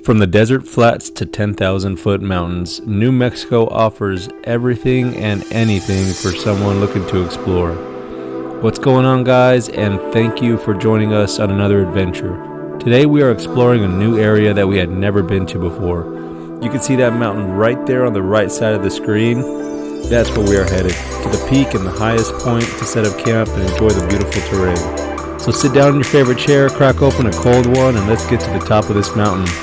From the desert flats to 10,000-foot mountains, New Mexico offers everything and anything for someone looking to explore. What's going on, guys, and thank you for joining us on another adventure. Today we are exploring a new area that we had never been to before. You can see that mountain right there on the right side of the screen. That's where we are headed, to the peak and the highest point to set up camp and enjoy the beautiful terrain. So sit down in your favorite chair, crack open a cold one, and let's get to the top of this mountain.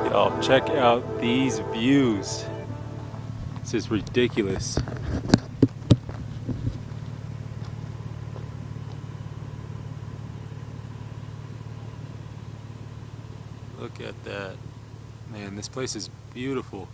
Y'all, check out these views. This is ridiculous. Look at that. Man, this place is beautiful.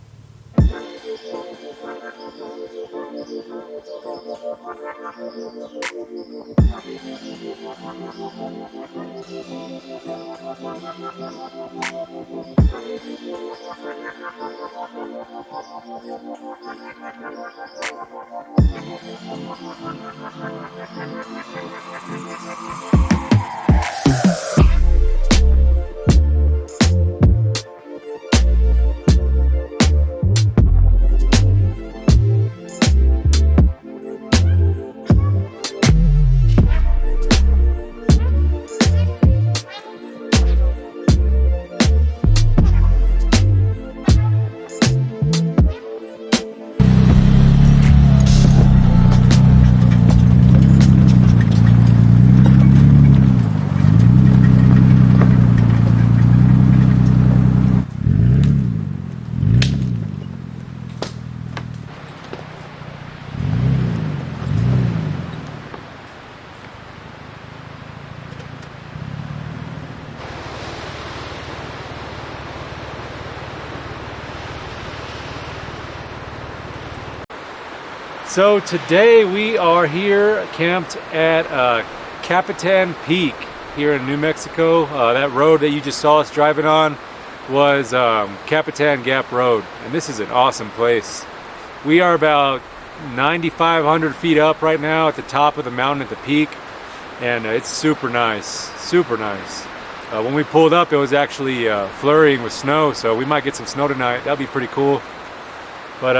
So today we are here camped at Capitan Peak here in New Mexico. That road that you just saw us driving on was Capitan Gap Road, and this is an awesome place. We are about 9,500 feet up right now at the top of the mountain at the peak, and it's super nice, super nice. When we pulled up, it was actually flurrying with snow, so we might get some snow tonight. That'd be pretty cool. But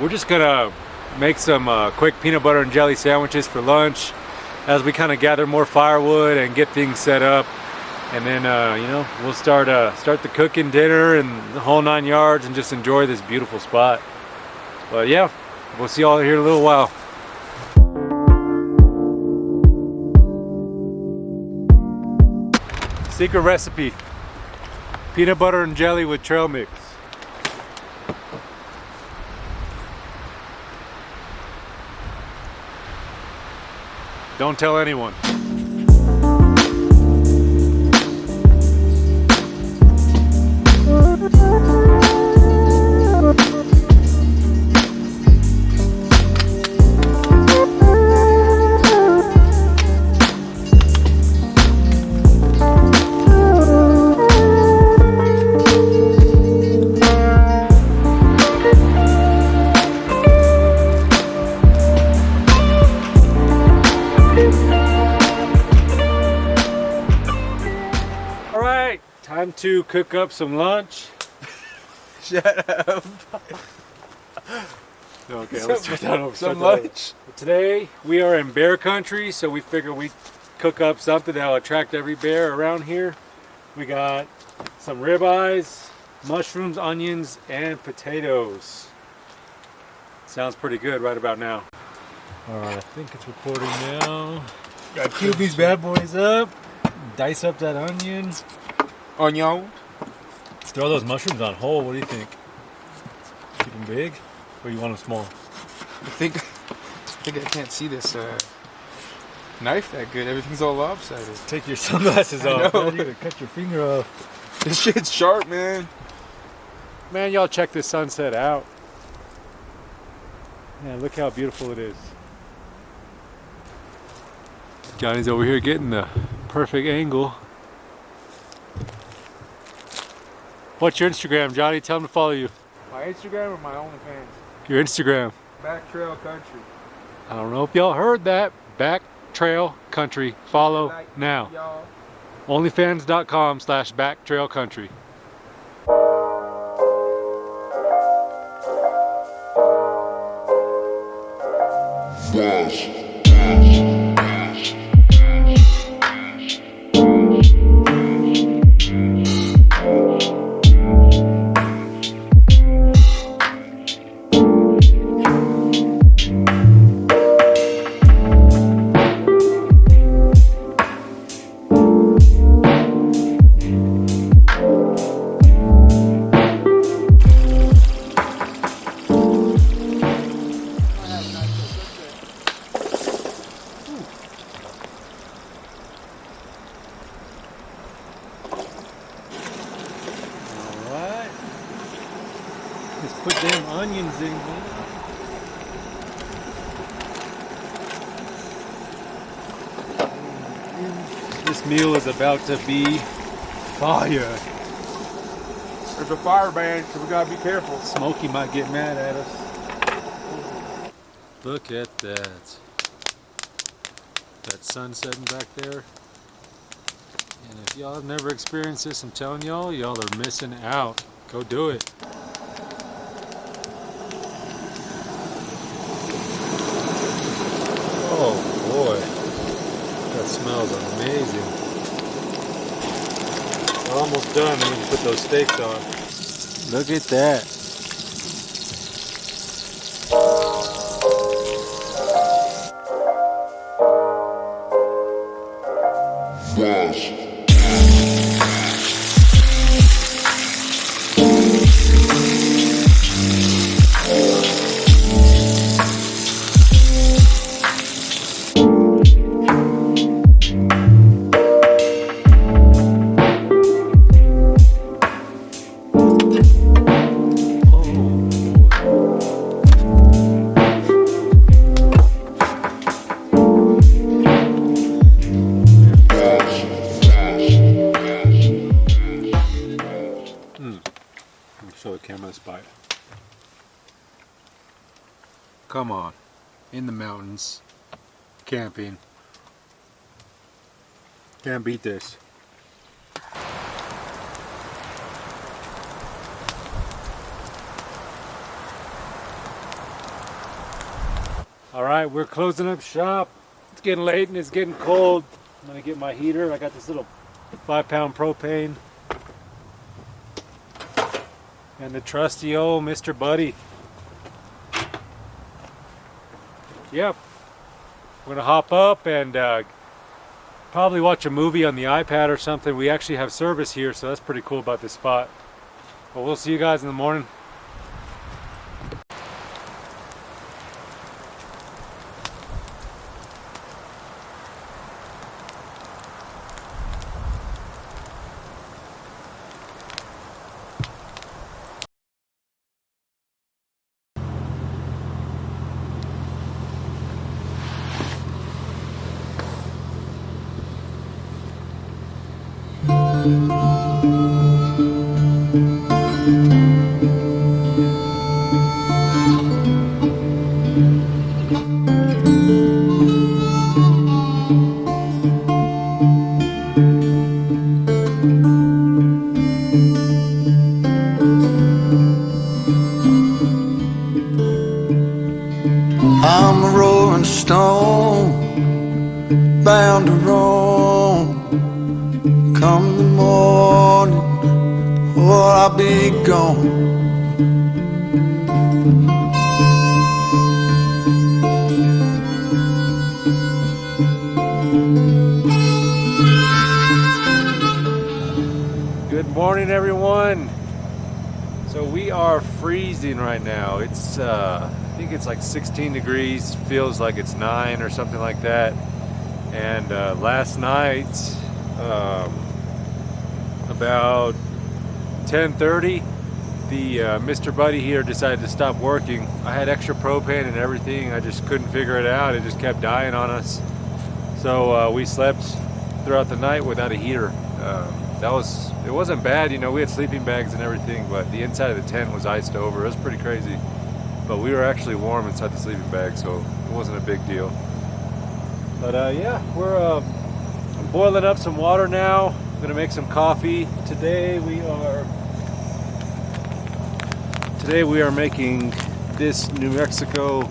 we're just gonna make some quick peanut butter and jelly sandwiches for lunch as we kind of gather more firewood and get things set up, and then we'll start the cooking dinner and the whole 9 yards and just enjoy this beautiful spot. But yeah, we'll see y'all here in a little while. Secret recipe: peanut butter and jelly with trail mix. Don't tell anyone. Time to cook up some lunch. Shut up. Okay, let's start that over. Some lunch. Today we are in bear country, so we figure we'd cook up something that'll attract every bear around here. We got some ribeyes, mushrooms, onions, and potatoes. Sounds pretty good right about now. Alright, I think it's recording now. Gotta cube these bad boys up. Dice up that onion. Onion. Let's throw those mushrooms on whole. What do you think? Keep them big, or you want them small? I think I can't see this knife that good. Everything's all lopsided. Take your sunglasses off. Man. You're gonna cut your finger off. This shit's sharp, man. Man, y'all check this sunset out. Man, look how beautiful it is. Johnny's over here getting the perfect angle. What's your Instagram, Johnny? Tell him to follow you. My Instagram or my OnlyFans? Your Instagram. Back Trail Country. I don't know if y'all heard that. Back Trail Country. Follow now. Y'all. Onlyfans.com/backtrailcountry. Just put them onions in here. This meal is about to be fire. There's a fire ban, so we gotta be careful. Smokey might get mad at us. Look at that. That sun setting back there. And if y'all have never experienced this, I'm telling y'all are missing out. Go do it. Oh boy, that smells amazing. We're almost done, and we can put those steaks on. Look at that. Show the camera the spot. Come on, in the mountains, camping. Can't beat this. All right, we're closing up shop. It's getting late and it's getting cold. I'm gonna get my heater. I got this little 5-pound propane. And the trusty old Mr. Buddy. Yep. We're gonna hop up and probably watch a movie on the iPad or something. We actually have service here, so that's pretty cool about this spot. But we'll see you guys in the morning. I'm a rolling stone, bound to roam. Come the morning, or I'll be gone. Good morning, everyone. So we are freezing right now. It's think it's like 16 degrees, feels like it's 9 or something like that. And last night, about 10:30, the Mr. Buddy here decided to stop working. I had extra propane and everything. I just couldn't figure it out. It just kept dying on us. So we slept throughout the night without a heater. It wasn't bad, you know, we had sleeping bags and everything, but the inside of the tent was iced over. It was pretty crazy. But we were actually warm inside the sleeping bag, so it wasn't a big deal. But yeah, I'm boiling up some water now. I'm gonna make some coffee. Today we are making this New Mexico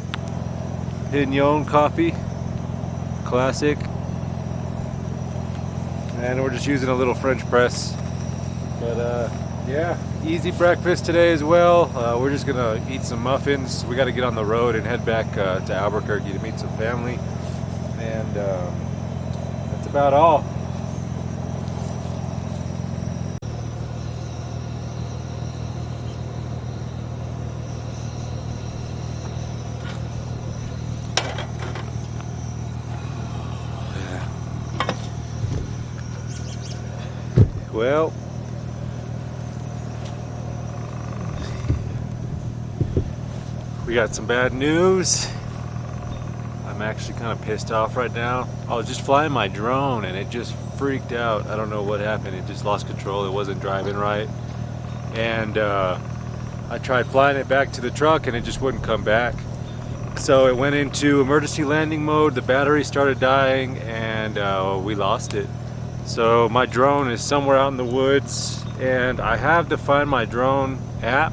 Pinon coffee, classic. And we're just using a little French press. But yeah, easy breakfast today as well. We're just gonna eat some muffins. We got to get on the road and head back to Albuquerque to meet some family. And that's about all. Well, we got some bad news. I'm actually kind of pissed off right now. I was just flying my drone and it just freaked out. I don't know what happened. It just lost control. It wasn't driving right. And I tried flying it back to the truck and it just wouldn't come back. So it went into emergency landing mode. The battery started dying and we lost it. So my drone is somewhere out in the woods, and I have the Find My Drone app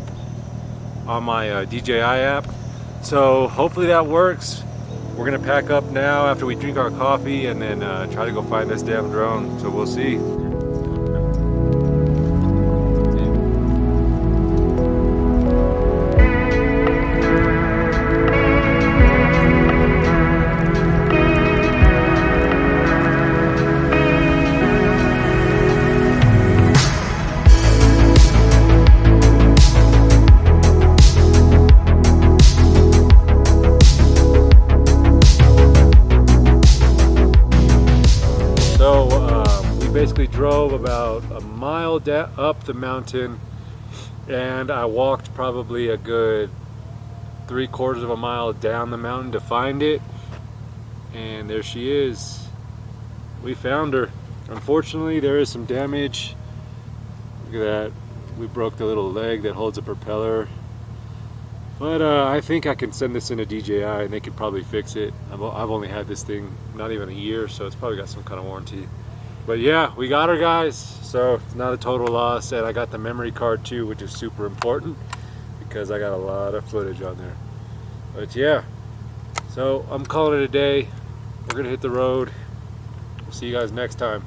on my DJI app. So hopefully that works. We're gonna pack up now after we drink our coffee and then try to go find this damn drone. So we'll see. Basically drove about a mile up the mountain, and I walked probably a good 3/4 of a mile down the mountain to find it, and there she is. We found her. Unfortunately, there is some damage. Look at that. We broke the little leg that holds the propeller, but I think I can send this in a DJI and they could probably fix it. I've only had this thing not even a year, so it's probably got some kind of warranty. But yeah, we got her, guys, so it's not a total loss. And I got the memory card too, which is super important because I got a lot of footage on there. But yeah, so I'm calling it a day. We're gonna hit the road. We'll see you guys next time.